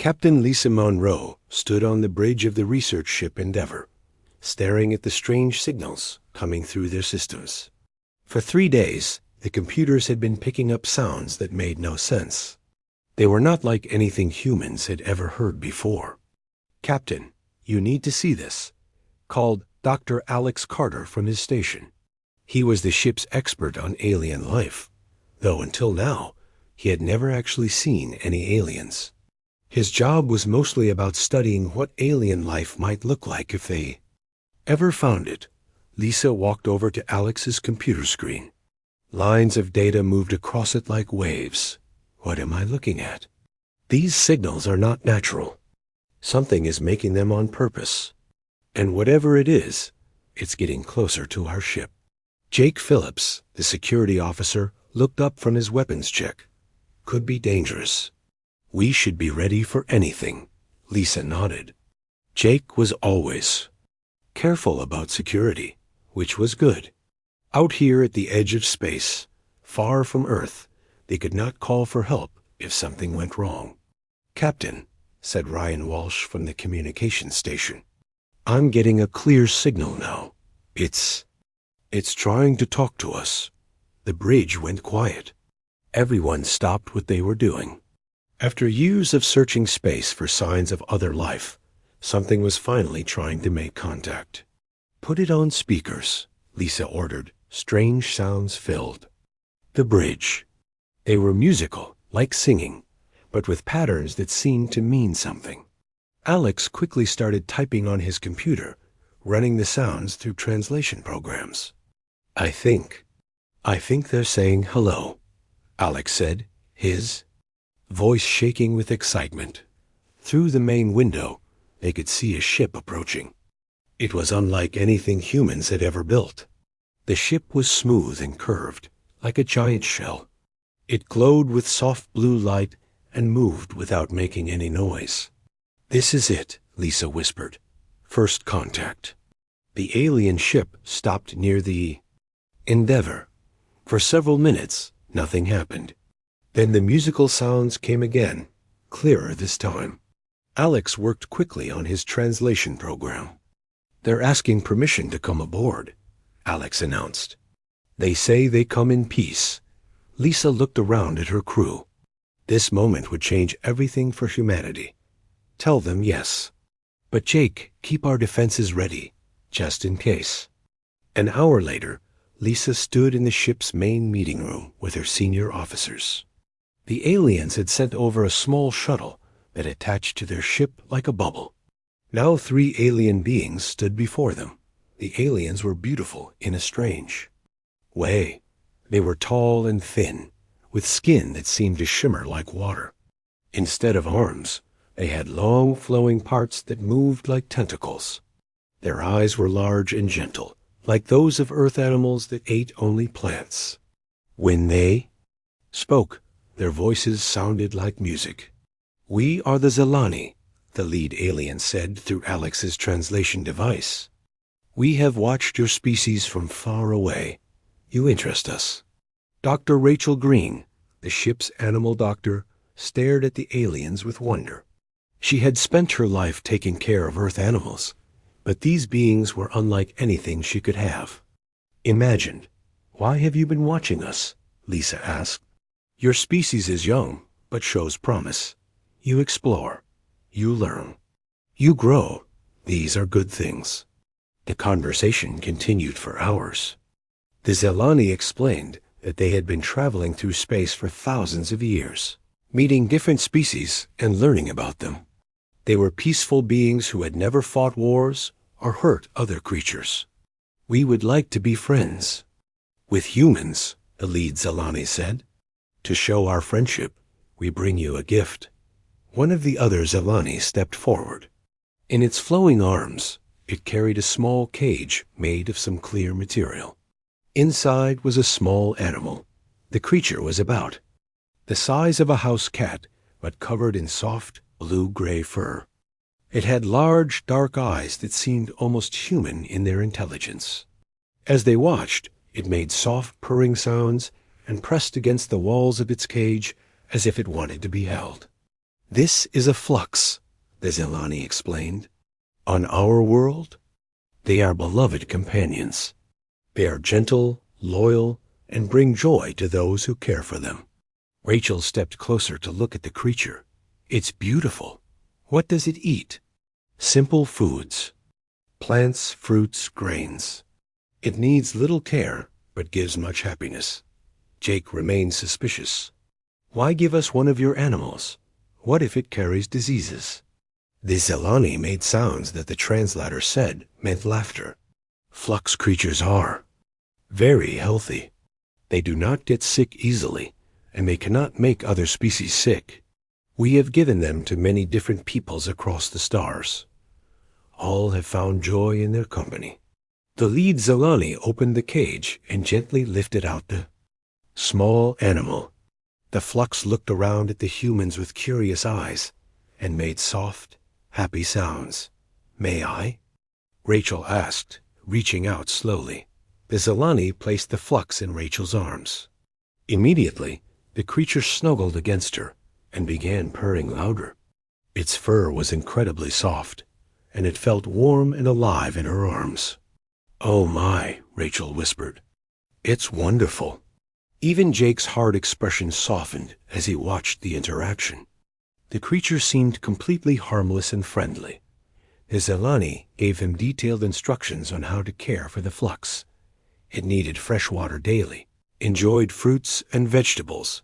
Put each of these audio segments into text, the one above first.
Captain Lisa Monroe stood on the bridge of the research ship Endeavour, staring at the strange signals coming through their systems. For 3 days, the computers had been picking up sounds that made no sense. They were not like anything humans had ever heard before. "Captain, you need to see this," called Dr. Alex Carter from his station. He was the ship's expert on alien life, though until now, he had never actually seen any aliens. His job was mostly about studying what alien life might look like if they ever found it. Lisa walked over to Alex's computer screen. Lines of data moved across it like waves. What am I looking at? These signals are not natural. Something is making them on purpose. And whatever it is, it's getting closer to our ship. Jake Phillips, the security officer, looked up from his weapons check. Could be dangerous. We should be ready for anything. Lisa nodded. Jake was always careful about security, which was good. Out here at the edge of space, far from Earth, they could not call for help if something went wrong. "Captain," said Ryan Walsh from the communications station, "I'm getting a clear signal now. It's trying to talk to us." The bridge went quiet. Everyone stopped what they were doing. After years of searching space for signs of other life, something was finally trying to make contact. "Put it on speakers," Lisa ordered. Strange sounds filled the bridge. They were musical, like singing, but with patterns that seemed to mean something. Alex quickly started typing on his computer, running the sounds through translation programs. I think they're saying hello," Alex said, his voice shaking with excitement. Through the main window, they could see a ship approaching. It was unlike anything humans had ever built. The ship was smooth and curved, like a giant shell. It glowed with soft blue light and moved without making any noise. "This is it," Lisa whispered. "First contact." The alien ship stopped near the Endeavour. For several minutes, nothing happened. Then the musical sounds came again, clearer this time. Alex worked quickly on his translation program. "They're asking permission to come aboard," Alex announced. "They say they come in peace." Lisa looked around at her crew. This moment would change everything for humanity. Tell them yes. "But Jake, keep our defenses ready, just in case." An hour later, Lisa stood in the ship's main meeting room with her senior officers. The aliens had sent over a small shuttle that attached to their ship like a bubble. Now 3 alien beings stood before them. The aliens were beautiful in a strange way. They were tall and thin, with skin that seemed to shimmer like water. Instead of arms, they had long flowing parts that moved like tentacles. Their eyes were large and gentle, like those of earth animals that ate only plants. When they spoke, their voices sounded like music. "We are the Zelani," the lead alien said through Alex's translation device. "We have watched your species from far away. You interest us." Dr. Rachel Green, the ship's animal doctor, stared at the aliens with wonder. She had spent her life taking care of Earth animals, but these beings were unlike anything she could have imagined. "Why have you been watching us?" Lisa asked. "Your species is young, but shows promise. You explore. You learn. You grow. These are good things." The conversation continued for hours. The Zelani explained that they had been traveling through space for thousands of years, meeting different species and learning about them. They were peaceful beings who had never fought wars or hurt other creatures. "We would like to be friends with humans," the lead Zelani said. "To show our friendship, we bring you a gift." One of the other Zelani stepped forward. In its flowing arms, it carried a small cage made of some clear material. Inside was a small animal. The creature was about the size of a house cat, but covered in soft, blue-gray fur. It had large, dark eyes that seemed almost human in their intelligence. As they watched, it made soft, purring sounds and pressed against the walls of its cage as if it wanted to be held. "This is a flux," the Zelani explained. "On our world, they are beloved companions. They are gentle, loyal, and bring joy to those who care for them." Rachel stepped closer to look at the creature. "It's beautiful. What does it eat?" "Simple foods. Plants, fruits, grains. It needs little care, but gives much happiness." Jake remained suspicious. "Why give us one of your animals? What if it carries diseases?" The Zelani made sounds that the translator said meant laughter. "Flux creatures are very healthy. They do not get sick easily, and they cannot make other species sick. We have given them to many different peoples across the stars. All have found joy in their company." The lead Zelani opened the cage and gently lifted out the small animal. The flux looked around at the humans with curious eyes and made soft, happy sounds. "May I?" Rachel asked, reaching out slowly. The Zelani placed the flux in Rachel's arms. Immediately, the creature snuggled against her and began purring louder. Its fur was incredibly soft, and it felt warm and alive in her arms. "Oh my," Rachel whispered. "It's wonderful." Even Jake's hard expression softened as he watched the interaction. The creature seemed completely harmless and friendly. His Zelani gave him detailed instructions on how to care for the flux. It needed fresh water daily, enjoyed fruits and vegetables,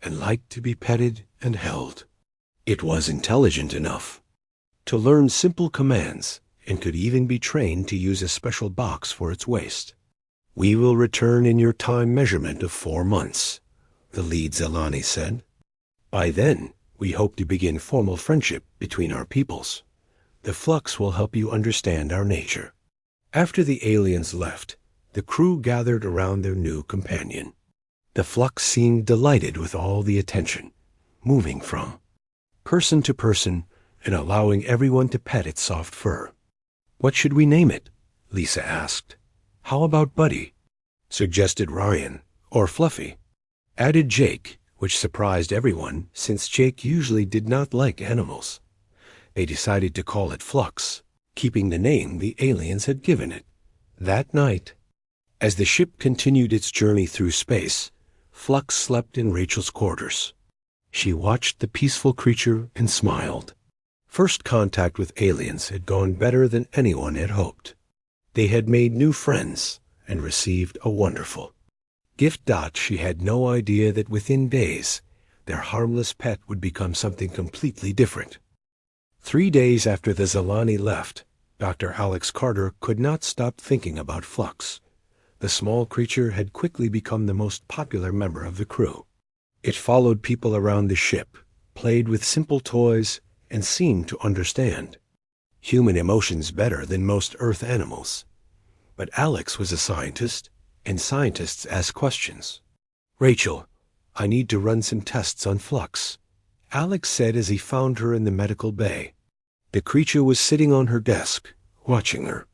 and liked to be petted and held. It was intelligent enough to learn simple commands and could even be trained to use a special box for its waste. "We will return in your time measurement of 4 months," the lead Zelani said. "By then, we hope to begin formal friendship between our peoples. The flux will help you understand our nature." After the aliens left, the crew gathered around their new companion. The flux seemed delighted with all the attention, moving from person to person and allowing everyone to pet its soft fur. "What should we name it?" Lisa asked. "How about Buddy?" suggested Ryan. "Or Fluffy?" added Jake, which surprised everyone since Jake usually did not like animals. They decided to call it Flux, keeping the name the aliens had given it. That night, as the ship continued its journey through space, Flux slept in Rachel's quarters. She watched the peaceful creature and smiled. First contact with aliens had gone better than anyone had hoped. They had made new friends and received a wonderful gift. She had no idea that within days, their harmless pet would become something completely different. 3 days after the Zelani left, Dr. Alex Carter could not stop thinking about Flux. The small creature had quickly become the most popular member of the crew. It followed people around the ship, played with simple toys, and seemed to understand human emotions better than most Earth animals. But Alex was a scientist, and scientists ask questions. "Rachel, I need to run some tests on Flux," Alex said as he found her in the medical bay. The creature was sitting on her desk, watching her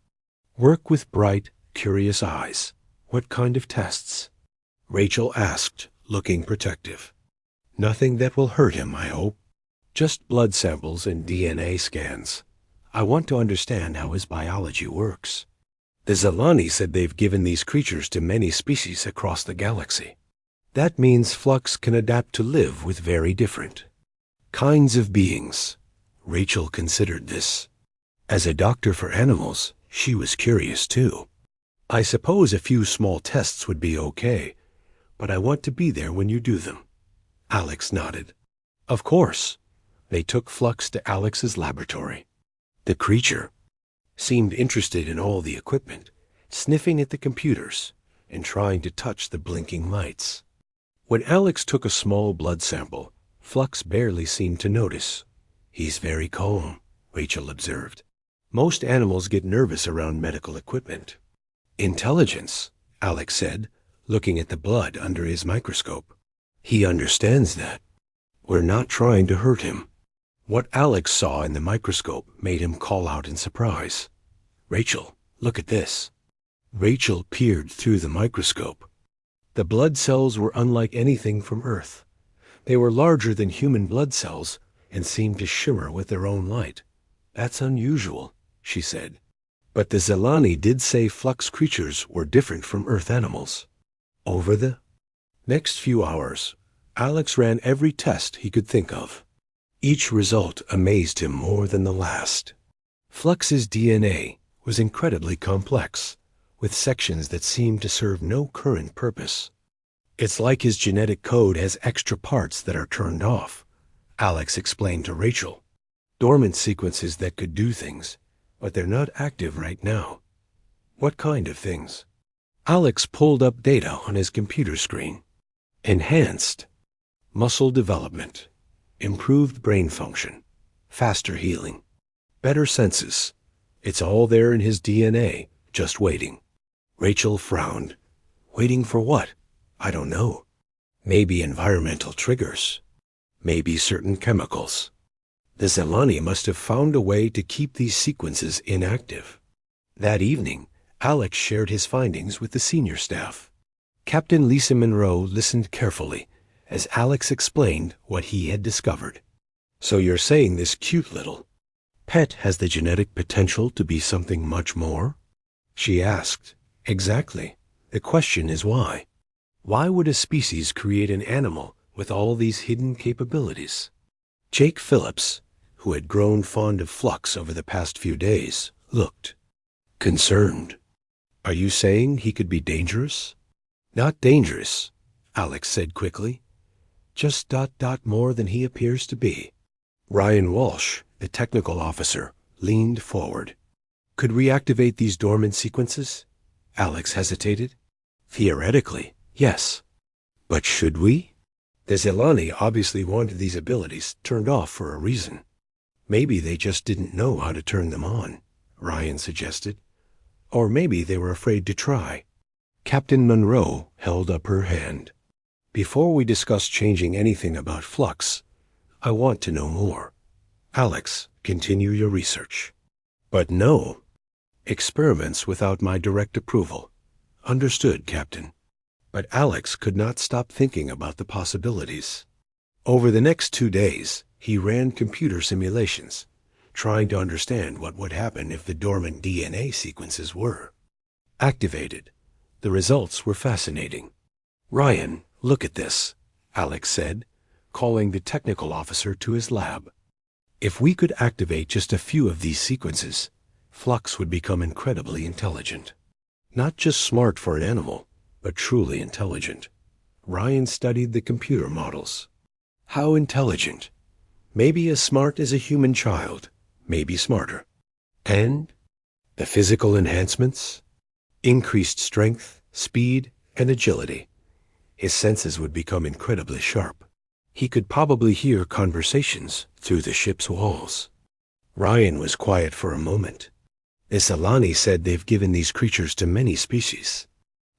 work with bright, curious eyes. "What kind of tests?" Rachel asked, looking protective. "Nothing that will hurt him, I hope. Just blood samples and DNA scans. I want to understand how his biology works." The Zelani said they've given these creatures to many species across the galaxy. That means Flux can adapt to live with very different kinds of beings. Rachel considered this. As a doctor for animals, she was curious too. "I suppose a few small tests would be okay, but I want to be there when you do them." Alex nodded. "Of course." They took Flux to Alex's laboratory. The creature seemed interested in all the equipment, sniffing at the computers and trying to touch the blinking lights. When Alex took a small blood sample, Flux barely seemed to notice. "He's very calm," Rachel observed. "Most animals get nervous around medical equipment." "Intelligence," Alex said, looking at the blood under his microscope. "He understands that. We're not trying to hurt him." What Alex saw in the microscope made him call out in surprise. "Rachel, look at this." Rachel peered through the microscope. The blood cells were unlike anything from Earth. They were larger than human blood cells and seemed to shimmer with their own light. "That's unusual," she said. But the Zelani did say flux creatures were different from Earth animals. Over the next few hours, Alex ran every test he could think of. Each result amazed him more than the last. Flux's DNA was incredibly complex, with sections that seemed to serve no current purpose. "It's like his genetic code has extra parts that are turned off," Alex explained to Rachel. "Dormant sequences that could do things, but they're not active right now." "What kind of things?" Alex pulled up data on his computer screen. "Enhanced muscle development, improved brain function, faster healing, better senses. It's all there in his DNA, just waiting." Rachel frowned. "Waiting for what?" "I don't know. Maybe environmental triggers. Maybe certain chemicals. The Zelani must have found a way to keep these sequences inactive." That evening, Alex shared his findings with the senior staff. Captain Lisa Monroe listened carefully as Alex explained what he had discovered. "So you're saying this cute little pet has the genetic potential to be something much more?" she asked. "Exactly. The question is why. Why would a species create an animal with all these hidden capabilities?" Jake Phillips, who had grown fond of Flux over the past few days, looked concerned. "Are you saying he could be dangerous?" "Not dangerous," Alex said quickly. "Just more than he appears to be." Ryan Walsh, the technical officer, leaned forward. "Could we activate these dormant sequences?" Alex hesitated. "Theoretically, yes. But should we? The Zelani obviously wanted these abilities turned off for a reason. Maybe they just didn't know how to turn them on," Ryan suggested. "Or maybe they were afraid to try." Captain Monroe held up her hand. "Before we discuss changing anything about Flux, I want to know more. Alex, continue your research. But no experiments without my direct approval." "Understood, Captain." But Alex could not stop thinking about the possibilities. Over the next 2 days, he ran computer simulations, trying to understand what would happen if the dormant DNA sequences were activated. The results were fascinating. "Ryan, look at this," Alex said, calling the technical officer to his lab. "If we could activate just a few of these sequences, Flux would become incredibly intelligent. Not just smart for an animal, but truly intelligent." Ryan studied the computer models. "How intelligent?" "Maybe as smart as a human child, maybe smarter." "And the physical enhancements?" "Increased strength, speed, and agility. His senses would become incredibly sharp. He could probably hear conversations through the ship's walls." Ryan was quiet for a moment. "The Zelani said they've given these creatures to many species.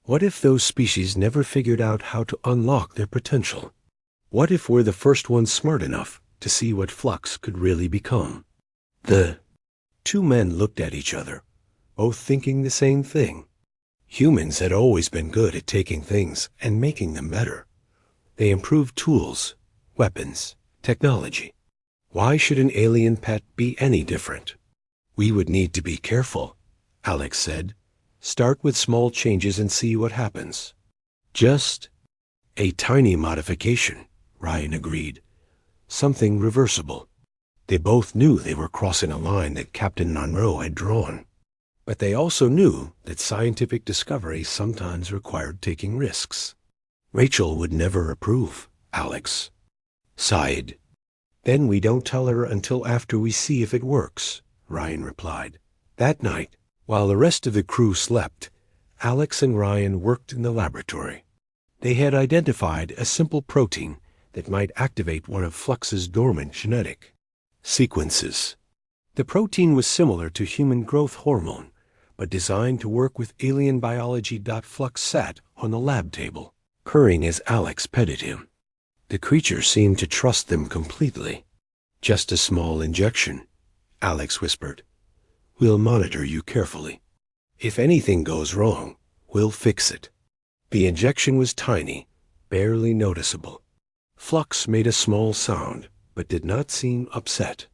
What if those species never figured out how to unlock their potential? What if we're the first ones smart enough to see what Flux could really become?" The two men looked at each other, both thinking the same thing. Humans had always been good at taking things and making them better. They improved tools, weapons, technology. Why should an alien pet be any different? "We would need to be careful," Alex said. "Start with small changes and see what happens." "Just a tiny modification," Ryan agreed. "Something reversible." They both knew they were crossing a line that Captain Monroe had drawn. But they also knew that scientific discovery sometimes required taking risks. "Rachel would never approve," Alex sighed. "Then we don't tell her until after we see if it works," Ryan replied. That night, while the rest of the crew slept, Alex and Ryan worked in the laboratory. They had identified a simple protein that might activate one of Flux's dormant genetic sequences. The protein was similar to human growth hormone, but designed to work with alien biology. Flux sat on the lab table, purring as Alex petted him. The creature seemed to trust them completely. "Just a small injection," Alex whispered. "We'll monitor you carefully. If anything goes wrong, we'll fix it." The injection was tiny, barely noticeable. Flux made a small sound, but did not seem upset.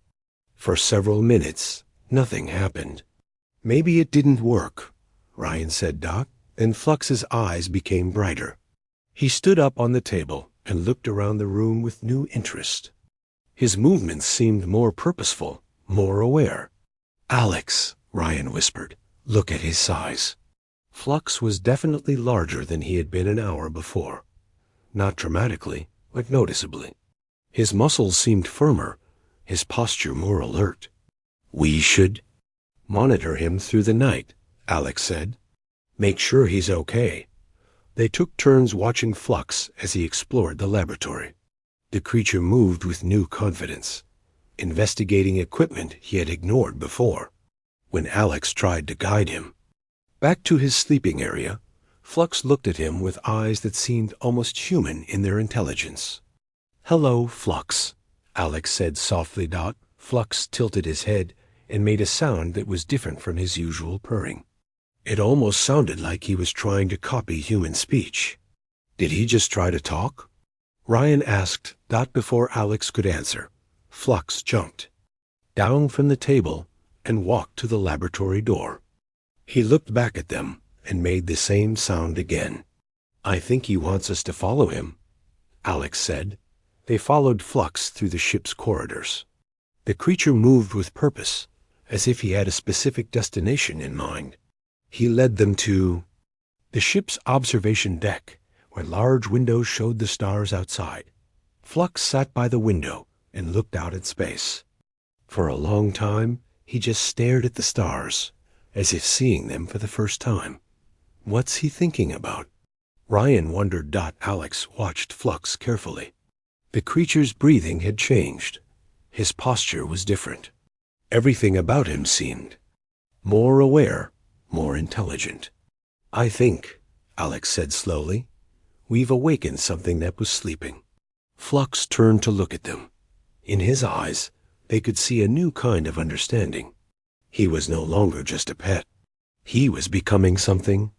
For several minutes, nothing happened. Maybe it didn't work, Ryan said. Then Flux's eyes became brighter. He stood up on the table and looked around the room with new interest. His movements seemed more purposeful, more aware. Alex, Ryan whispered, look at his size. Flux was definitely larger than he had been an hour before. Not dramatically, but noticeably. His muscles seemed firmer, his posture more alert. We should monitor him through the night, Alex said. Make sure he's okay. They took turns watching Flux as he explored the laboratory. The creature moved with new confidence, investigating equipment he had ignored before. When Alex tried to guide him back to his sleeping area, Flux looked at him with eyes that seemed almost human in their intelligence. Hello, Flux, Alex said softly. Flux tilted his head and made a sound that was different from his usual purring. It almost sounded like he was trying to copy human speech. Did he just try to talk? Ryan asked. Before Alex could answer, Flux jumped down from the table and walked to the laboratory door. He looked back at them and made the same sound again. I think he wants us to follow him, Alex said. They followed Flux through the ship's corridors. The creature moved with purpose, as if he had a specific destination in mind. He led them to the ship's observation deck, where large windows showed the stars outside. Flux sat by the window and looked out at space. For a long time, he just stared at the stars, as if seeing them for the first time. What's he thinking about? Ryan wondered. Alex watched Flux carefully. The creature's breathing had changed. His posture was different. Everything about him seemed more aware, more intelligent. I think, Alex said slowly, we've awakened something that was sleeping. Flux turned to look at them. In his eyes, they could see a new kind of understanding. He was no longer just a pet. He was becoming something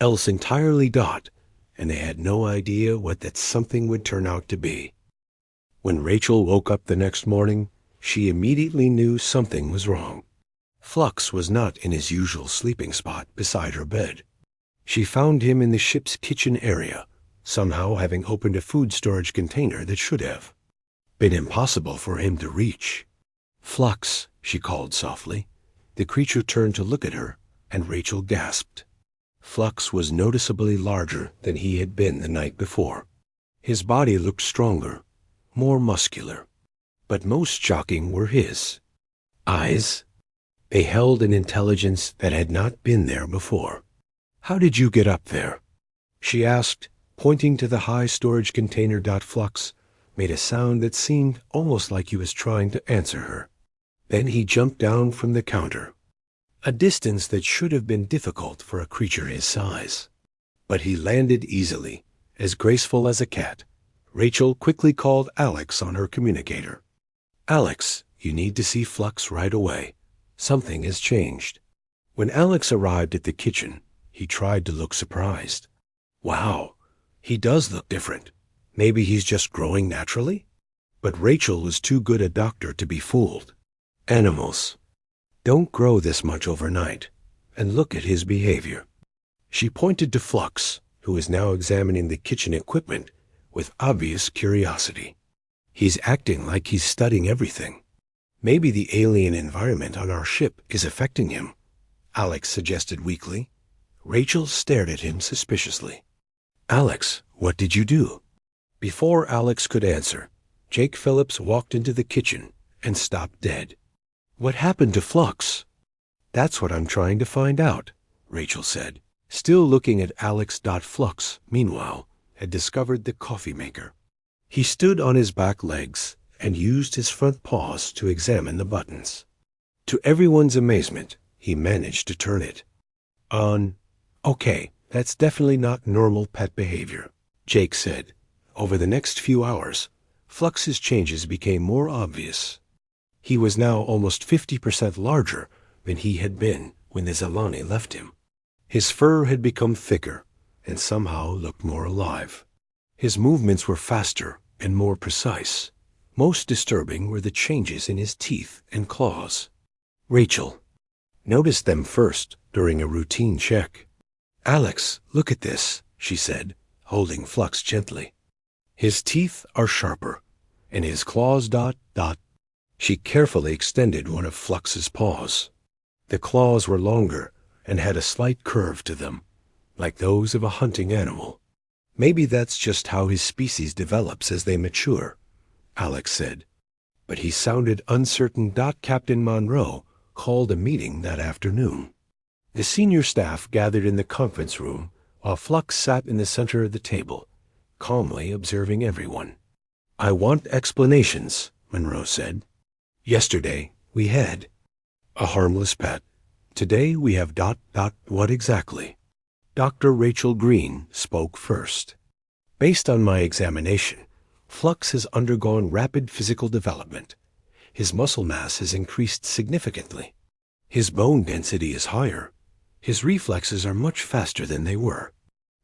else entirely. And they had no idea what that something would turn out to be. When Rachel woke up the next morning, she immediately knew something was wrong. Flux was not in his usual sleeping spot beside her bed. She found him in the ship's kitchen area, somehow having opened a food storage container that should have been impossible for him to reach. Flux, she called softly. The creature turned to look at her, and Rachel gasped. Flux was noticeably larger than he had been the night before. His body looked stronger, more muscular. But most shocking were his eyes. They held an intelligence that had not been there before. How did you get up there? She asked, pointing to the high storage container. Flux made a sound that seemed almost like he was trying to answer her. Then he jumped down from the counter, a distance that should have been difficult for a creature his size. But he landed easily, as graceful as a cat. Rachel quickly called Alex on her communicator. Alex, you need to see Flux right away. Something has changed. When Alex arrived at the kitchen, he tried to look surprised. Wow, he does look different. Maybe he's just growing naturally? But Rachel was too good a doctor to be fooled. Animals don't grow this much overnight. And look at his behavior. She pointed to Flux, who was now examining the kitchen equipment with obvious curiosity. He's acting like he's studying everything. Maybe the alien environment on our ship is affecting him, Alex suggested weakly. Rachel stared at him suspiciously. Alex, what did you do? Before Alex could answer, Jake Phillips walked into the kitchen and stopped dead. What happened to Flux? That's what I'm trying to find out, Rachel said, still looking at Alex. Flux, meanwhile, had discovered the coffee maker. He stood on his back legs and used his front paws to examine the buttons. To everyone's amazement, he managed to turn it on. Okay, that's definitely not normal pet behavior, Jake said. Over the next few hours, Flux's changes became more obvious. He was now almost 50% larger than he had been when the Zalani left him. His fur had become thicker and somehow looked more alive. His movements were faster and more precise, Most disturbing were the changes in his teeth and claws. Rachel noticed them first during a routine check. "Alex, look at this," she said, holding Flux gently. "His teeth are sharper, and his claws dot. She carefully extended one of Flux's paws. The claws were longer and had a slight curve to them, like those of a hunting animal. "Maybe that's just how his species develops as they mature," Alex said. But he sounded uncertain. Captain Monroe called a meeting that afternoon. The senior staff gathered in the conference room while Flux sat in the center of the table, calmly observing everyone. "I want explanations," Monroe said. "Yesterday we had a harmless pet. Today we have ... What exactly?" Dr. Rachel Green spoke first. "Based on my examination, Flux has undergone rapid physical development. His muscle mass has increased significantly. His bone density is higher. His reflexes are much faster than they were."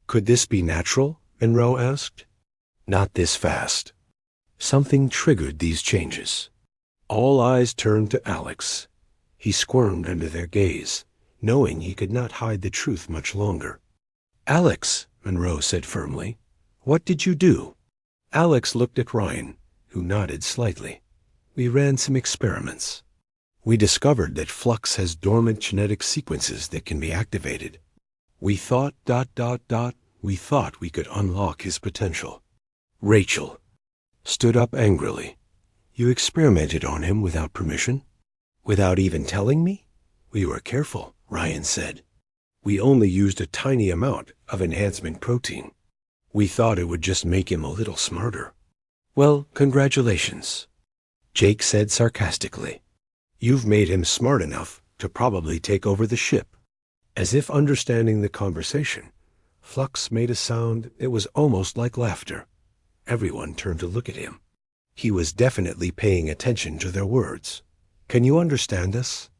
"Could this be natural?" Monroe asked. "Not this fast. Something triggered these changes." All eyes turned to Alex. He squirmed under their gaze, knowing he could not hide the truth much longer. "Alex," Monroe said firmly, "what did you do?" Alex looked at Ryan, who nodded slightly. "We ran some experiments. We discovered that Flux has dormant genetic sequences that can be activated. We thought ... We thought we could unlock his potential." Rachel stood up angrily. "You experimented on him without permission? Without even telling me?" "We were careful," Ryan said. "We only used a tiny amount of enhancement protein. We thought it would just make him a little smarter." "Well, congratulations," Jake said sarcastically. "You've made him smart enough to probably take over the ship." As if understanding the conversation, Flux made a sound that was almost like laughter. Everyone turned to look at him. He was definitely paying attention to their words. "Can you understand us?"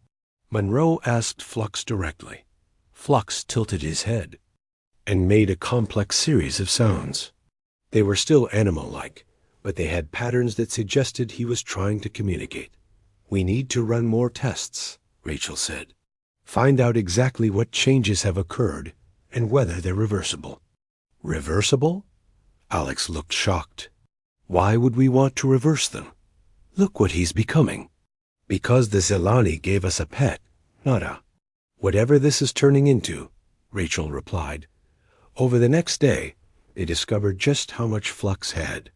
Monroe asked Flux directly. Flux tilted his head and made a complex series of sounds. They were still animal-like, but they had patterns that suggested he was trying to communicate. "We need to run more tests," Rachel said. "Find out exactly what changes have occurred and whether they're reversible." "Reversible?" Alex looked shocked. "Why would we want to reverse them? Look what he's becoming." "Because the Zelani gave us a pet, not a..." "Whatever this is turning into," Rachel replied. Over the next day, they discovered just how much Flux had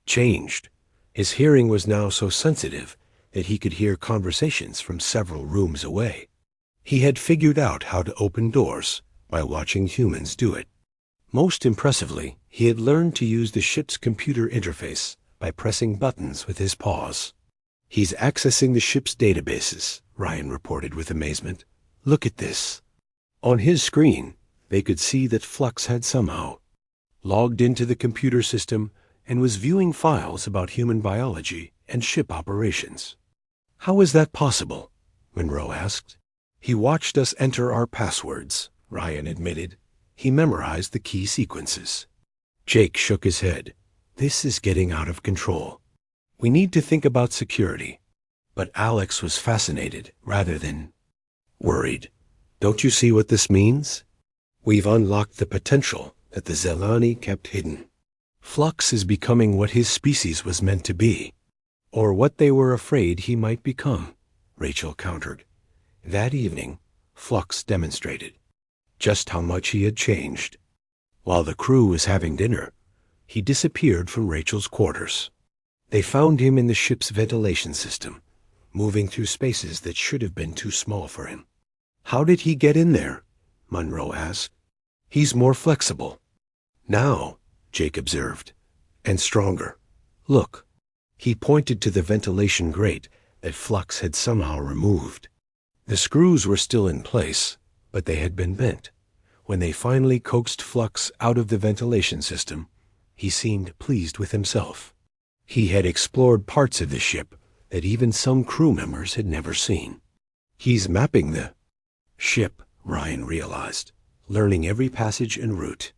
changed. His hearing was now so sensitive that he could hear conversations from several rooms away. He had figured out how to open doors by watching humans do it. Most impressively, he had learned to use the ship's computer interface by pressing buttons with his paws. "He's accessing the ship's databases," Ryan reported with amazement. "Look at this." On his screen, they could see that Flux had somehow logged into the computer system and was viewing files about human biology and ship operations. "How is that possible?" Monroe asked. "He watched us enter our passwords," Ryan admitted. "He memorized the key sequences." Jake shook his head. "This is getting out of control. We need to think about security." But Alex was fascinated rather than worried. "Don't you see what this means? We've unlocked the potential that the Zelani kept hidden. Flux is becoming what his species was meant to be, or what they were afraid he might become," Rachel countered. That evening, Flux demonstrated just how much he had changed. While the crew was having dinner, he disappeared from Rachel's quarters. They found him in the ship's ventilation system, moving through spaces that should have been too small for him. "How did he get in there?" Monroe asked. "He's more flexible now," Jake observed, "and stronger. Look." He pointed to the ventilation grate that Flux had somehow removed. The screws were still in place, but they had been bent. When they finally coaxed Flux out of the ventilation system, he seemed pleased with himself. He had explored parts of the ship that even some crew members had never seen. "He's mapping the ship," Ryan realized, "learning every passage and route."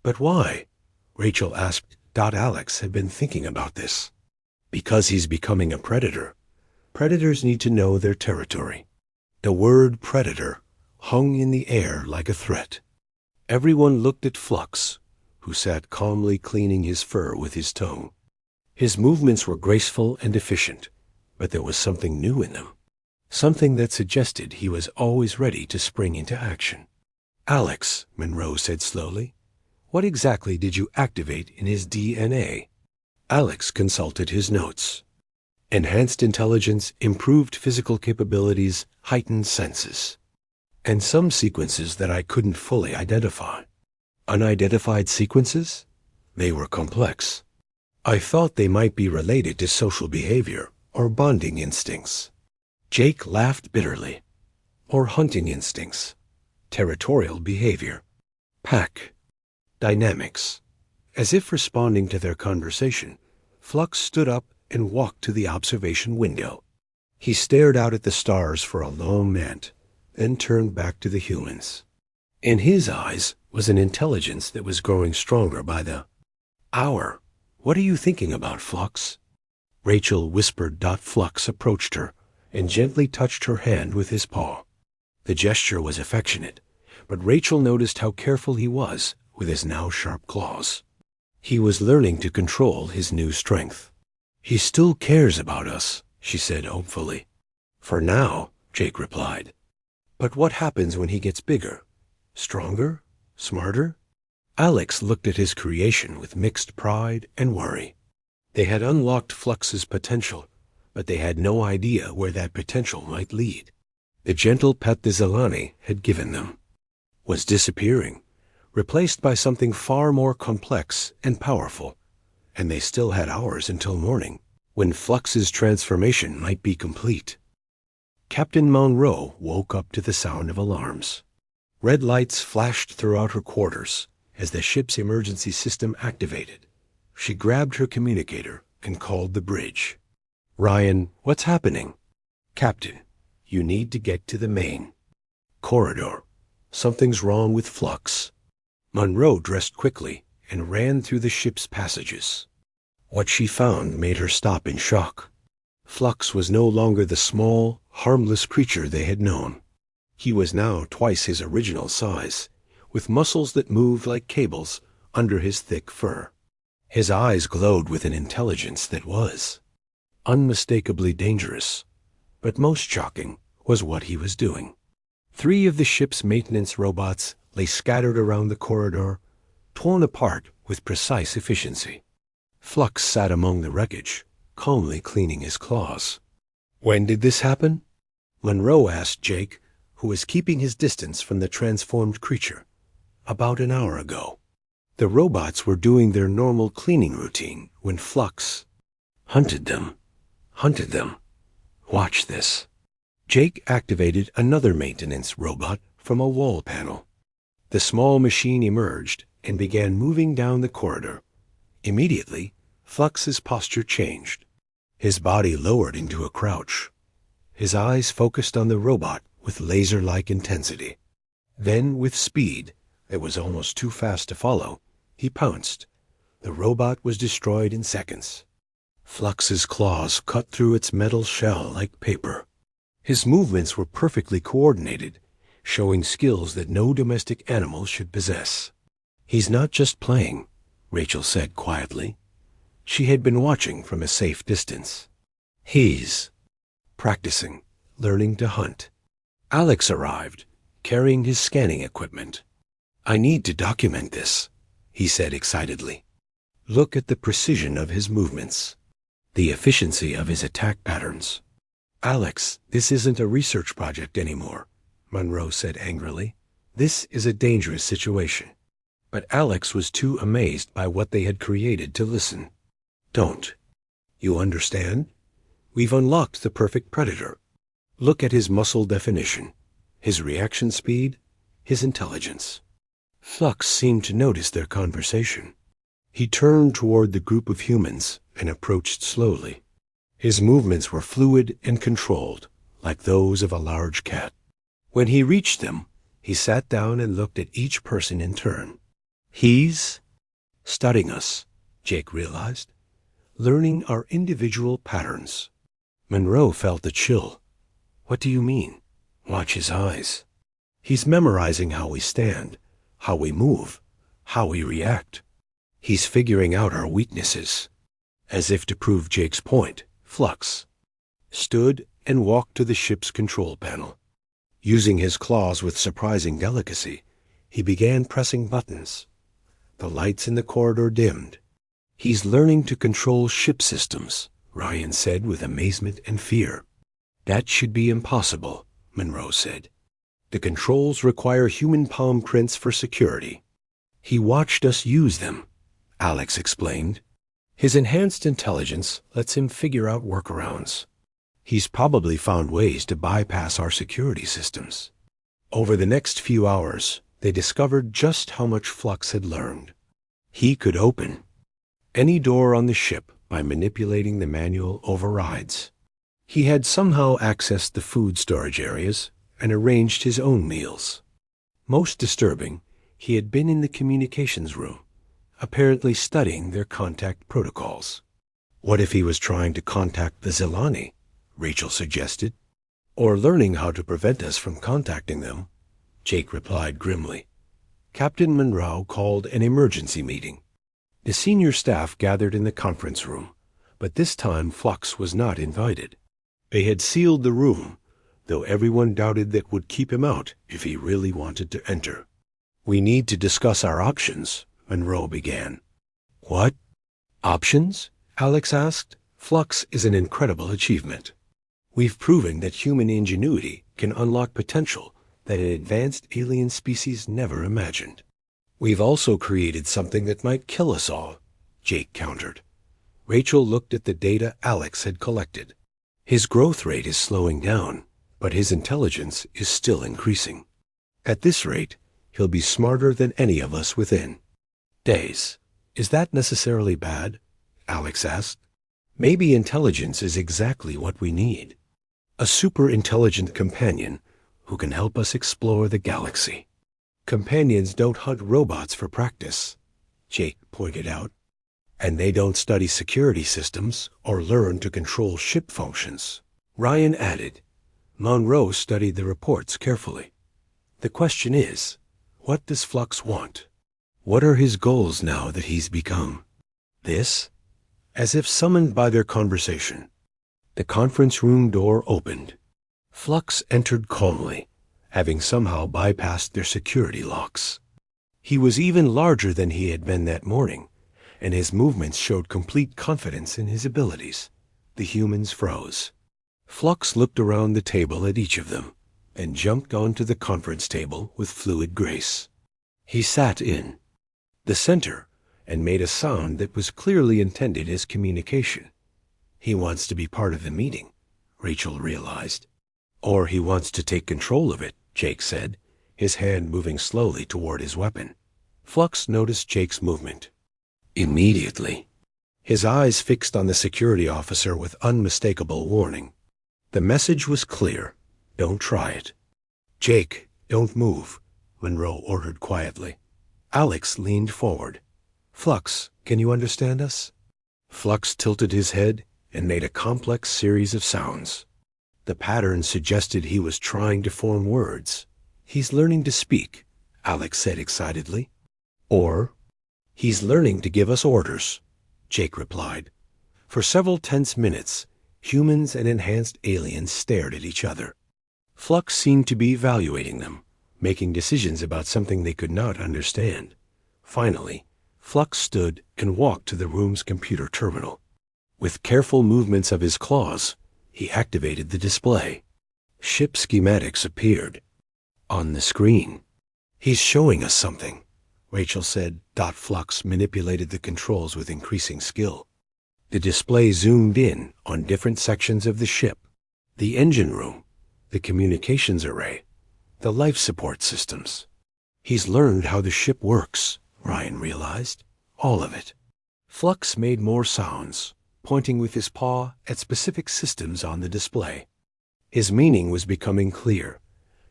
"But why?" Rachel asked. Alex had been thinking about this. Because he's becoming a predator. Predators need to know their territory. The word predator hung in the air like a threat. Everyone looked at Flux, who sat calmly cleaning his fur with his tongue. His movements were graceful and efficient, but there was something new in them. Something that suggested he was always ready to spring into action. "Alex," Monroe said slowly, "what exactly did you activate in his DNA?" Alex consulted his notes. Enhanced intelligence, improved physical capabilities, heightened senses. And some sequences that I couldn't fully identify. Unidentified sequences? They were complex. I thought they might be related to social behavior or bonding instincts. Jake laughed bitterly. Or hunting instincts. Territorial behavior. Pack. Dynamics. As if responding to their conversation, Flux stood up and walked to the observation window. He stared out at the stars for a long minute, then turned back to the humans. In his eyes was an intelligence that was growing stronger by the hour. "What are you thinking about, Flux?" Rachel whispered. Flux approached her and gently touched her hand with his paw. The gesture was affectionate, but Rachel noticed how careful he was with his now sharp claws. He was learning to control his new strength. "He still cares about us," she said hopefully. "For now," Jake replied. "But what happens when he gets bigger? Stronger? Smarter?" Alex looked at his creation with mixed pride and worry. They had unlocked Flux's potential, but they had no idea where that potential might lead. The gentle pet the Zelani had given them was disappearing, replaced by something far more complex and powerful, and they still had hours until morning, when Flux's transformation might be complete. Captain Monroe woke up to the sound of alarms. Red lights flashed throughout her quarters as the ship's emergency system activated. She grabbed her communicator and called the bridge. "Ryan, what's happening?" "Captain, you need to get to the main corridor. Something's wrong with Flux." Monroe dressed quickly and ran through the ship's passages. What she found made her stop in shock. Flux was no longer the small, harmless creature they had known. He was now twice his original size, with muscles that moved like cables under his thick fur. His eyes glowed with an intelligence that was unmistakably dangerous, but most shocking was what he was doing. 3 of the ship's maintenance robots lay scattered around the corridor, torn apart with precise efficiency. Flux sat among the wreckage, calmly cleaning his claws. "When did this happen?" Monroe asked Jake, who was keeping his distance from the transformed creature. "About an hour ago. The robots were doing their normal cleaning routine when Flux hunted them. Watch this." Jake activated another maintenance robot from a wall panel. The small machine emerged and began moving down the corridor. Immediately, Flux's posture changed. His body lowered into a crouch. His eyes focused on the robot with laser-like intensity. Then, with speed that was almost too fast to follow, he pounced. The robot was destroyed in seconds. Flux's claws cut through its metal shell like paper. His movements were perfectly coordinated, showing skills that no domestic animal should possess. "He's not just playing," Rachel said quietly. She had been watching from a safe distance. "He's practicing, learning to hunt." Alex arrived, carrying his scanning equipment. "I need to document this," he said excitedly. "Look at the precision of his movements, the efficiency of his attack patterns." "Alex, this isn't a research project anymore," Monroe said angrily. "This is a dangerous situation." But Alex was too amazed by what they had created to listen. "Don't you understand? We've unlocked the perfect predator. Look at his muscle definition, his reaction speed, his intelligence." Flux seemed to notice their conversation. He turned toward the group of humans and approached slowly. His movements were fluid and controlled, like those of a large cat. When he reached them, he sat down and looked at each person in turn. "He's studying us," Jake realized. learning our individual patterns. Monroe felt a chill. What do you mean? Watch his eyes. He's memorizing how we stand, how we move, how we react. He's figuring out our weaknesses. As if to prove Jake's point, Flux stood and walked to the ship's control panel. Using his claws with surprising delicacy, he began pressing buttons. The lights in the corridor dimmed. He's learning to control ship systems, Ryan said with amazement and fear. That should be impossible, Monroe said. The controls require human palm prints for security. He watched us use them, Alex explained. His enhanced intelligence lets him figure out workarounds. He's probably found ways to bypass our security systems. Over the next few hours, they discovered just how much Flux had learned. He could open any door on the ship by manipulating the manual overrides. He had somehow accessed the food storage areas and arranged his own meals. Most disturbing, he had been in the communications room, apparently studying their contact protocols. What if he was trying to contact the Zilani? Rachel suggested. Or learning how to prevent us from contacting them, Jake replied grimly. Captain Monroe called an emergency meeting. The senior staff gathered in the conference room, but this time Flux was not invited. They had sealed the room, though everyone doubted that would keep him out if he really wanted to enter. We need to discuss our options, Monroe began. What? Options? Alex asked. Flux is an incredible achievement. We've proven that human ingenuity can unlock potential that an advanced alien species never imagined. We've also created something that might kill us all, Jake countered. Rachel looked at the data Alex had collected. His growth rate is slowing down, but his intelligence is still increasing. At this rate, he'll be smarter than any of us within days. Is that necessarily bad? Alex asked. Maybe intelligence is exactly what we need. A super-intelligent companion who can help us explore the galaxy. Companions don't hunt robots for practice, Jake pointed out. And they don't study security systems or learn to control ship functions, Ryan added. Monroe studied the reports carefully. The question is, what does Flux want? What are his goals now that he's become this? As if summoned by their conversation, the conference room door opened. Flux entered calmly, having somehow bypassed their security locks. He was even larger than he had been that morning, and his movements showed complete confidence in his abilities. The humans froze. Flux looked around the table at each of them, and jumped onto the conference table with fluid grace. He sat in the center and made a sound that was clearly intended as communication. He wants to be part of the meeting, Rachel realized. Or he wants to take control of it, Jake said, his hand moving slowly toward his weapon. Flux noticed Jake's movement. Immediately, his eyes fixed on the security officer with unmistakable warning. The message was clear. Don't try it. Jake, don't move, Monroe ordered quietly. Alex leaned forward. Flux, can you understand us? Flux tilted his head and made a complex series of sounds. The pattern suggested he was trying to form words. He's learning to speak, Alex said excitedly. Or, he's learning to give us orders, Jake replied. For several tense minutes, humans and enhanced aliens stared at each other. Flux seemed to be evaluating them, making decisions about something they could not understand. Finally, Flux stood and walked to the room's computer terminal. With careful movements of his claws, he activated the display. Ship schematics appeared on the screen. He's showing us something, Rachel said. Flux manipulated the controls with increasing skill. The display zoomed in on different sections of the ship. The engine room, the communications array, the life support systems. He's learned how the ship works, Ryan realized. All of it. Flux made more sounds, pointing with his paw at specific systems on the display. His meaning was becoming clear.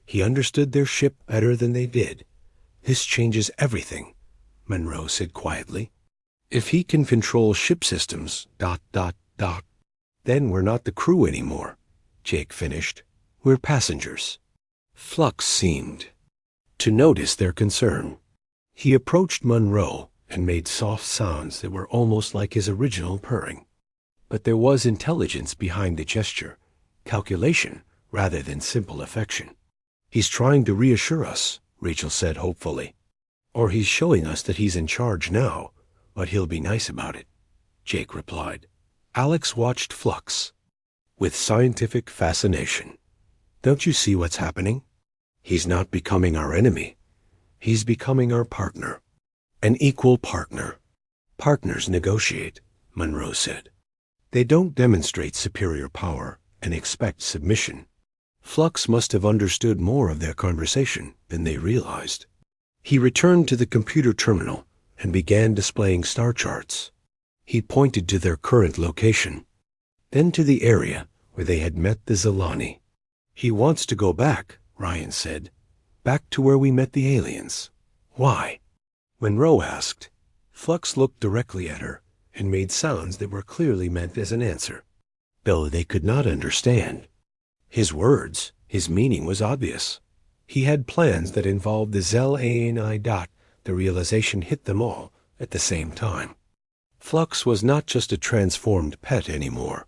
He understood their ship better than they did. This changes everything, Monroe said quietly. If he can control ship systems, ... Then we're not the crew anymore, Jake finished. We're passengers. Flux seemed to notice their concern. He approached Monroe and made soft sounds that were almost like his original purring. But there was intelligence behind the gesture, calculation rather than simple affection. He's trying to reassure us, Rachel said hopefully. Or he's showing us that he's in charge now, but he'll be nice about it, Jake replied. Alex watched Flux with scientific fascination. Don't you see what's happening? He's not becoming our enemy. He's becoming our partner. An equal partner. Partners negotiate, Monroe said. They don't demonstrate superior power and expect submission. Flux must have understood more of their conversation than they realized. He returned to the computer terminal and began displaying star charts. He pointed to their current location, then to the area where they had met the Zilani. He wants to go back, Ryan said. Back to where we met the aliens. Why? Monroe asked. Flux looked directly at her and made sounds that were clearly meant as an answer, though they could not understand. His words, his meaning was obvious. He had plans that involved the Zel-ANI. The realization hit them all at the same time. Flux was not just a transformed pet anymore.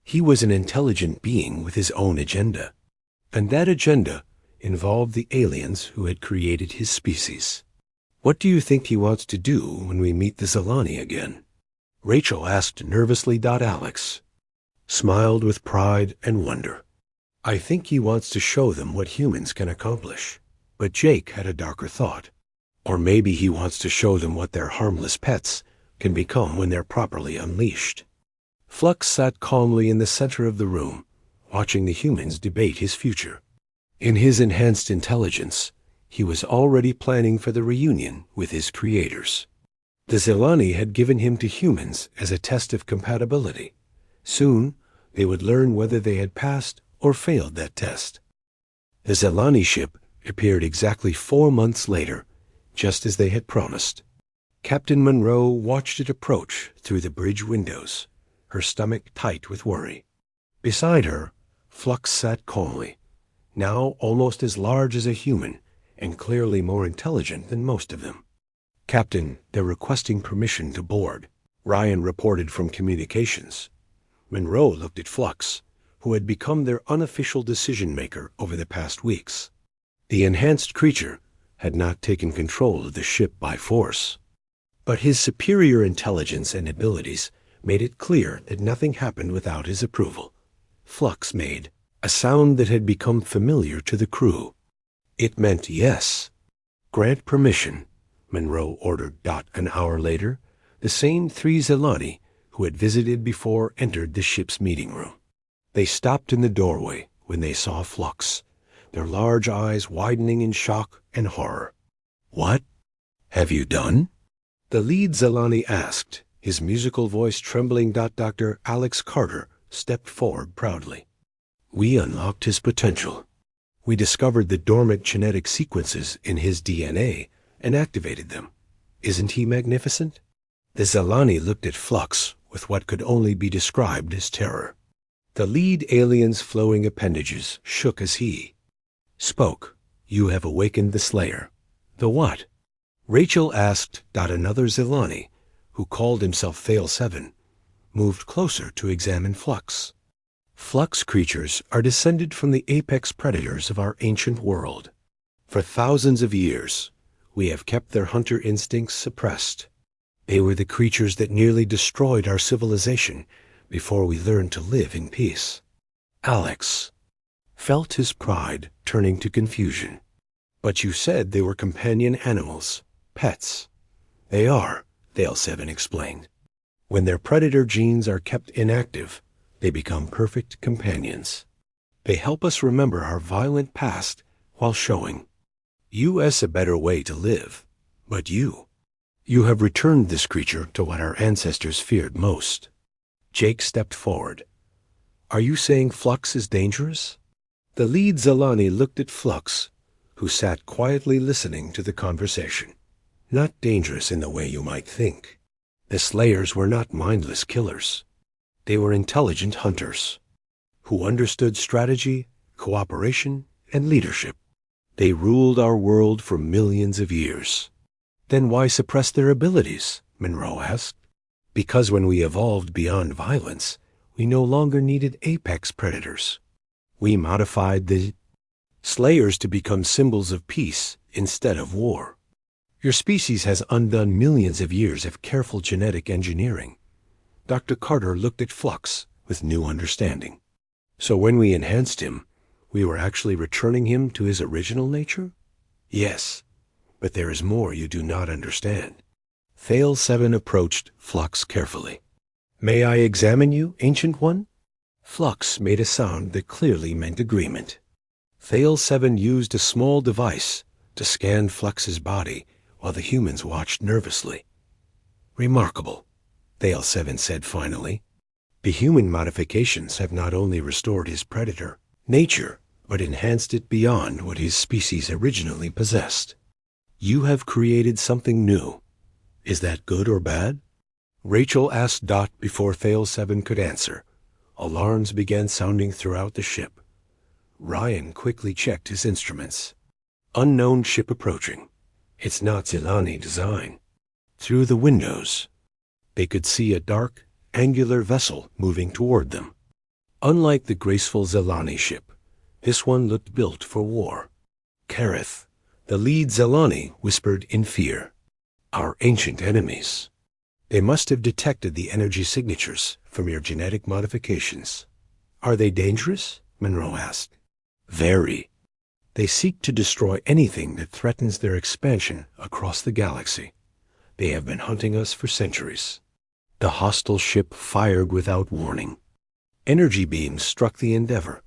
He was an intelligent being with his own agenda. And that agenda involved the aliens who had created his species. What do you think he wants to do when we meet the Zilani again? Rachel asked nervously. Alex smiled with pride and wonder. I think he wants to show them what humans can accomplish. But Jake had a darker thought. Or maybe he wants to show them what their harmless pets can become when they're properly unleashed. Flux sat calmly in the center of the room, watching the humans debate his future. In his enhanced intelligence, he was already planning for the reunion with his creators. The Zilani had given him to humans as a test of compatibility. Soon, they would learn whether they had passed or failed that test. The Zilani ship appeared exactly 4 months later, just as they had promised. Captain Monroe watched it approach through the bridge windows, her stomach tight with worry. Beside her, Flux sat calmly, now almost as large as a human and clearly more intelligent than most of them. Captain, they're requesting permission to board, Ryan reported from communications. Monroe looked at Flux, who had become their unofficial decision-maker over the past weeks. The enhanced creature had not taken control of the ship by force. But his superior intelligence and abilities made it clear that nothing happened without his approval. Flux made a sound that had become familiar to the crew. It meant yes. Grant permission, Monroe ordered. An hour later, the same 3 Zilani who had visited before entered the ship's meeting room. They stopped in the doorway when they saw Flux, their large eyes widening in shock and horror. What have you done? The lead Zilani asked, his musical voice trembling. Dr. Alex Carter stepped forward proudly. We unlocked his potential. We discovered the dormant genetic sequences in his DNA and activated them. Isn't he magnificent? The Zilani looked at Flux with what could only be described as terror. The lead alien's flowing appendages shook as he spoke. You have awakened the Slayer. The what? Rachel asked. Another Zilani, who called himself Thale 7, moved closer to examine Flux. Flux creatures are descended from the apex predators of our ancient world. For thousands of years, we have kept their hunter instincts suppressed. They were the creatures that nearly destroyed our civilization before we learned to live in peace. Alex felt his pride turning to confusion. But you said they were companion animals, pets. They are, Thale 7 explained. When their predator genes are kept inactive, they become perfect companions. They help us remember our violent past while showing us a better way to live. But you have returned this creature to what our ancestors feared most. Jake stepped forward. Are you saying Flux is dangerous? The lead Zilani looked at Flux, who sat quietly listening to the conversation. Not dangerous in the way you might think. The Slayers were not mindless killers. They were intelligent hunters who understood strategy, cooperation, and leadership. They ruled our world for millions of years. Then why suppress their abilities? Monroe asked. Because when we evolved beyond violence, we no longer needed apex predators. We modified the Slayers to become symbols of peace instead of war. Your species has undone millions of years of careful genetic engineering. Dr. Carter looked at Flux with new understanding. So when we enhanced him, we were actually returning him to his original nature? Yes, but there is more you do not understand. Thale 7 approached Flux carefully. May I examine you, Ancient One? Flux made a sound that clearly meant agreement. Thale 7 used a small device to scan Flux's body while the humans watched nervously. Remarkable, Thale 7 said finally. The human modifications have not only restored his predator nature, but enhanced it beyond what his species originally possessed. You have created something new. Is that good or bad? Rachel asked Dot before Thale 7 could answer. Alarms began sounding throughout the ship. Ryan quickly checked his instruments. Unknown ship approaching. It's not Zilani design. Through the windows, they could see a dark, angular vessel moving toward them. Unlike the graceful Zilani ship, this one looked built for war. Kareth, the lead Zilani, whispered in fear. Our ancient enemies. They must have detected the energy signatures from your genetic modifications. Are they dangerous? Monroe asked. Very. They seek to destroy anything that threatens their expansion across the galaxy. They have been hunting us for centuries. The hostile ship fired without warning. Energy beams struck the Endeavor,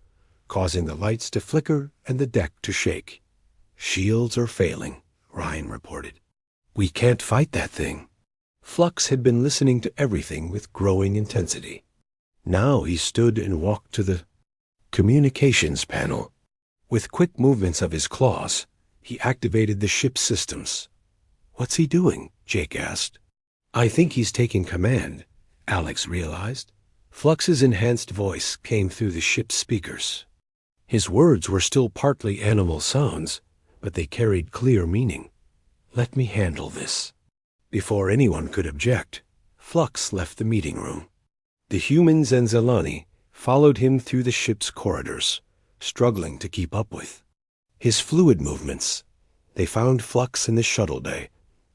causing the lights to flicker and the deck to shake. Shields are failing, Ryan reported. We can't fight that thing. Flux had been listening to everything with growing intensity. Now he stood and walked to the communications panel. With quick movements of his claws, he activated the ship's systems. What's he doing? Jake asked. I think he's taking command, Alex realized. Flux's enhanced voice came through the ship's speakers. His words were still partly animal sounds, but they carried clear meaning. Let me handle this. Before anyone could object, Flux left the meeting room. The humans and Zilani followed him through the ship's corridors, struggling to keep up with his fluid movements. They found Flux in the shuttle bay,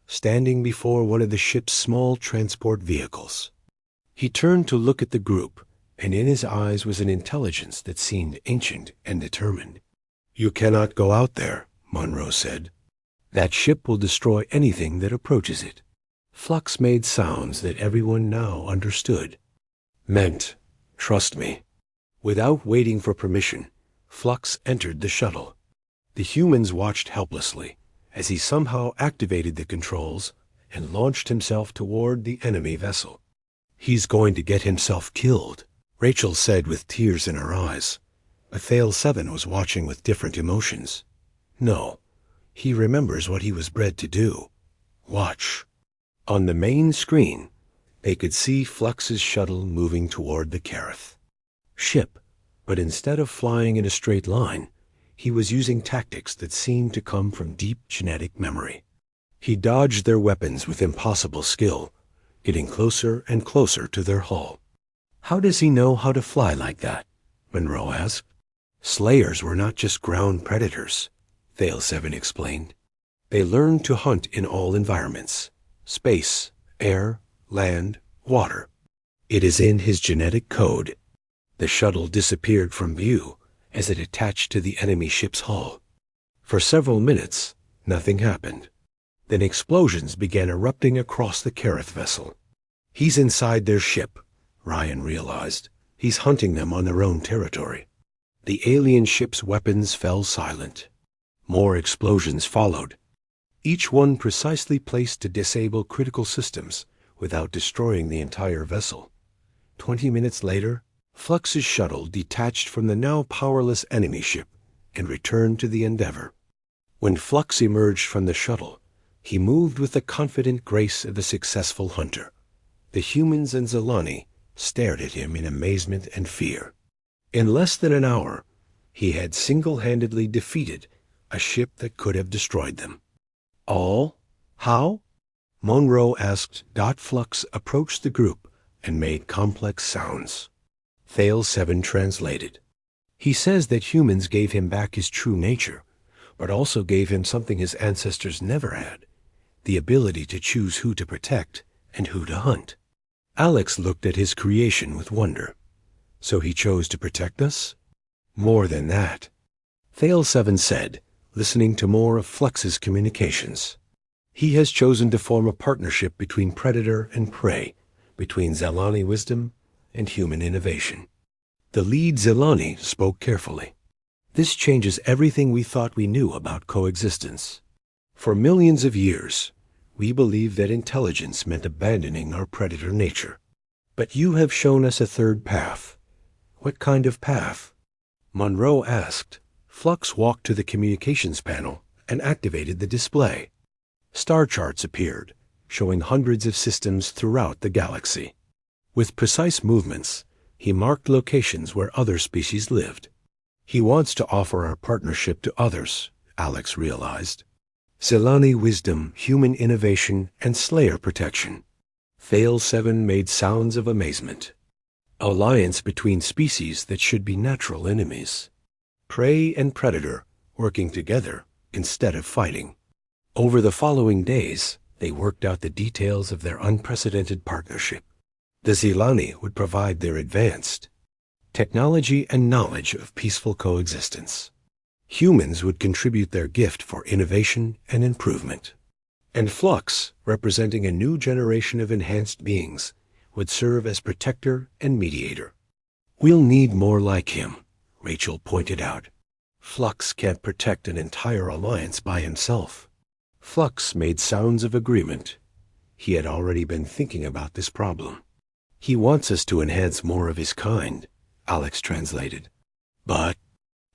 standing before one of the ship's small transport vehicles. He turned to look at the group, and in his eyes was an intelligence that seemed ancient and determined. You cannot go out there, Monroe said. That ship will destroy anything that approaches it. Flux made sounds that everyone now understood. Meant, trust me. Without waiting for permission, Flux entered the shuttle. The humans watched helplessly as he somehow activated the controls and launched himself toward the enemy vessel. He's going to get himself killed, Rachel said with tears in her eyes. Thale 7 was watching with different emotions. No, he remembers what he was bred to do. Watch. On the main screen, they could see Flux's shuttle moving toward the Kareth ship, but instead of flying in a straight line, he was using tactics that seemed to come from deep genetic memory. He dodged their weapons with impossible skill, getting closer and closer to their hull. How does he know how to fly like that? Monroe asked. Slayers were not just ground predators, Thale 7 explained. They learned to hunt in all environments: space, air, land, water. It is in his genetic code. The shuttle disappeared from view as it attached to the enemy ship's hull. For several minutes, nothing happened. Then explosions began erupting across the Kareth vessel. He's inside their ship, Ryan realized. He's hunting them on their own territory. The alien ship's weapons fell silent. More explosions followed, each one precisely placed to disable critical systems without destroying the entire vessel. 20 minutes later, Flux's shuttle detached from the now powerless enemy ship and returned to the Endeavor. When Flux emerged from the shuttle, he moved with the confident grace of a successful hunter. The humans and Zelani stared at him in amazement and fear. In less than an hour, he had single-handedly defeated a ship that could have destroyed them. All? How? Monroe asked. Flux approached the group and made complex sounds. Thale 7 translated. He says that humans gave him back his true nature, but also gave him something his ancestors never had, the ability to choose who to protect and who to hunt. Alex looked at his creation with wonder. So he chose to protect us? More than that. Thale 7 said, listening to more of Flux's communications. He has chosen to form a partnership between predator and prey, between Zelani wisdom and human innovation. The lead Zelani spoke carefully. This changes everything we thought we knew about coexistence. For millions of years, we believed that intelligence meant abandoning our predator nature. But you have shown us a third path. What kind of path? Monroe asked. Flux walked to the communications panel and activated the display. Star charts appeared, showing hundreds of systems throughout the galaxy. With precise movements, he marked locations where other species lived. He wants to offer our partnership to others, Alex realized. Zelani wisdom, human innovation, and Slayer protection. Thale 7 made sounds of amazement. Alliance between species that should be natural enemies. Prey and predator working together instead of fighting. Over the following days, they worked out the details of their unprecedented partnership. The Zelani would provide their advanced technology and knowledge of peaceful coexistence. Humans would contribute their gift for innovation and improvement. And Flux, representing a new generation of enhanced beings, would serve as protector and mediator. We'll need more like him, Rachel pointed out. Flux can't protect an entire alliance by himself. Flux made sounds of agreement. He had already been thinking about this problem. He wants us to enhance more of his kind, Alex translated. But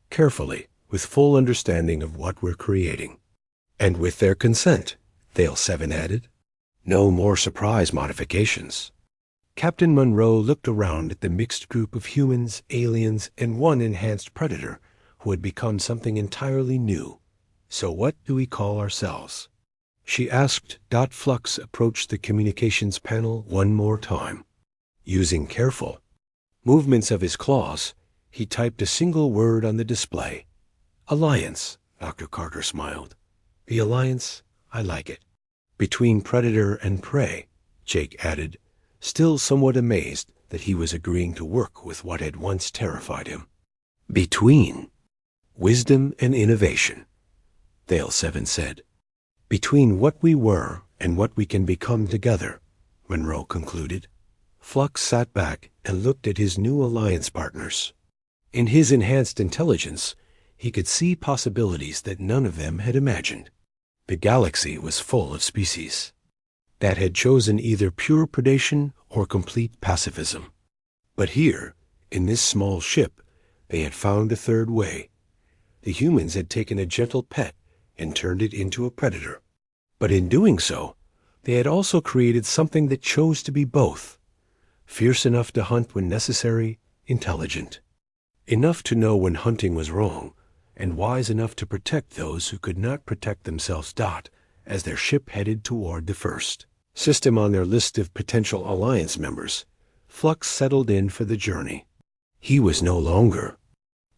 carefully, with full understanding of what we're creating. And with their consent, Thale 7 added. No more surprise modifications. Captain Monroe looked around at the mixed group of humans, aliens, and one enhanced predator who had become something entirely new. So what do we call ourselves? She asked. Flux approached the communications panel one more time. Using careful movements of his claws, he typed a single word on the display. Alliance, Dr. Carter smiled. The alliance, I like it. Between predator and prey, Jake added, still somewhat amazed that he was agreeing to work with what had once terrified him. Between wisdom and innovation, Thale 7 said. Between what we were and what we can become together, Monroe concluded. Flux sat back and looked at his new alliance partners. In his enhanced intelligence, he could see possibilities that none of them had imagined. The galaxy was full of species that had chosen either pure predation or complete pacifism. But here, in this small ship, they had found a third way. The humans had taken a gentle pet and turned it into a predator. But in doing so, they had also created something that chose to be both. Fierce enough to hunt when necessary, intelligent. Enough to know when hunting was wrong, and wise enough to protect those who could not protect themselves. As their ship headed toward the first system on their list of potential alliance members, Flux settled in for the journey. He was no longer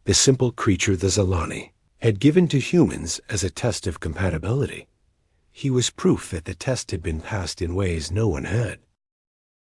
the simple creature the Zelani had given to humans as a test of compatibility. He was proof that the test had been passed in ways no one had.